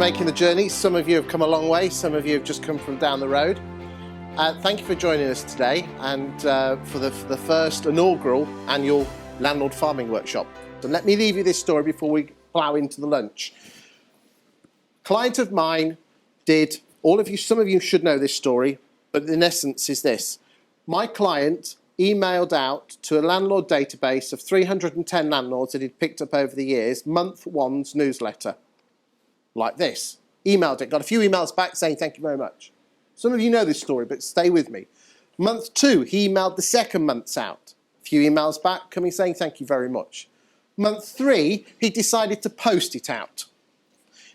making the journey. Some of you have come a long way, some of you have just come from down the road. Thank you for joining us today and for the first inaugural annual Landlord Farming Workshop. So let me leave you this story before we plough into the lunch. A client of mine did, some of you should know this story, but in essence is this. My client emailed out to a landlord database of 310 landlords that he'd picked up over the years, month one's newsletter. Like this. Emailed it, got a few emails back saying thank you very much. Some of you know this story, but stay with me. Month 2, he emailed the second month's out. A few emails back coming saying thank you very much. Month 3, he decided to post it out.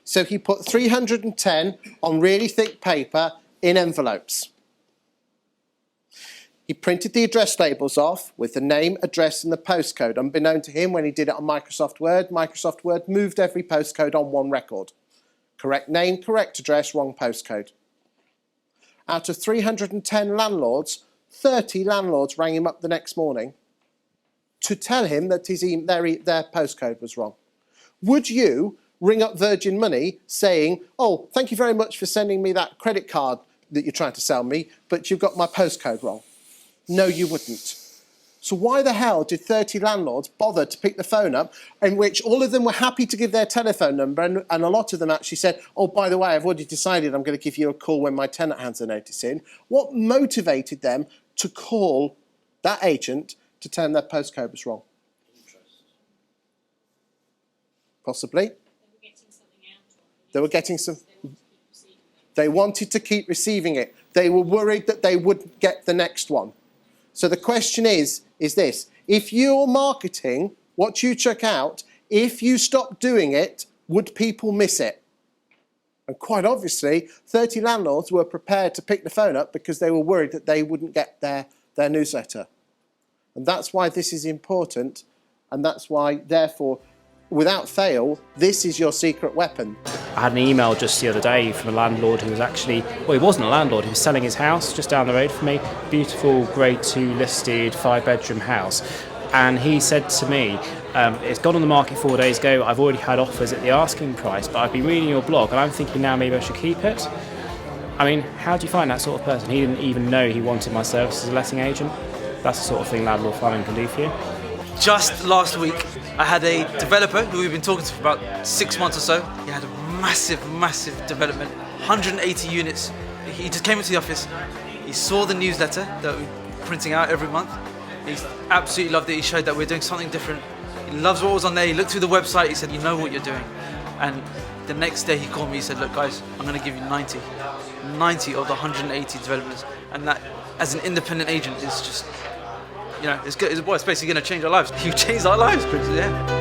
So he put 310 on really thick paper in envelopes. He printed the address labels off with the name, address and the postcode. Unbeknown to him, when he did it on Microsoft Word moved every postcode on one record. Correct name, correct address, wrong postcode. Out of 310 landlords, 30 landlords rang him up the next morning to tell him that their postcode was wrong. Would you ring up Virgin Money saying, oh, thank you very much for sending me that credit card that you're trying to sell me, but you've got my postcode wrong? No, you wouldn't. So why the hell did 30 landlords bother to pick the phone up, in which all of them were happy to give their telephone number, and a lot of them actually said, oh, by the way, I've already decided I'm going to give you a call when my tenant hands a notice in. What motivated them to call that agent to tell them their postcode was wrong? Interest. Possibly. They were getting some. They wanted to keep receiving it. They were worried that they wouldn't get the next one. So the question is this. If you're marketing what you check out, if you stop doing it, would people miss it? And quite obviously, 30 landlords were prepared to pick the phone up because they were worried that they wouldn't get their newsletter. And that's why this is important. And that's why, therefore, without fail, this is your secret weapon. I had an email just the other day from a landlord who was actually, well, he wasn't a landlord, he was selling his house just down the road from me. Beautiful grade 2 listed 5-bedroom house. And he said to me, it's gone on the market 4 days ago, I've already had offers at the asking price, but I've been reading your blog and I'm thinking now maybe I should keep it. I mean, how do you find that sort of person? He didn't even know he wanted my service as a letting agent. That's the sort of thing Landlord Farming can do for you. Just last week, I had a developer who we've been talking to for about 6 months or so. He had a massive development, 180 units. He just came into the office. He saw the newsletter that we're printing out every month. He absolutely loved it. He showed that we're doing something different. He loves what was on there. He looked through the website. He said, you know what you're doing. And the next day he called me. He said, look guys, I'm going to give you 90 of the 180 developments. And that, as an independent agent, is just, you know, it's good. It's basically going to change our lives. You changed our lives, Chris, yeah.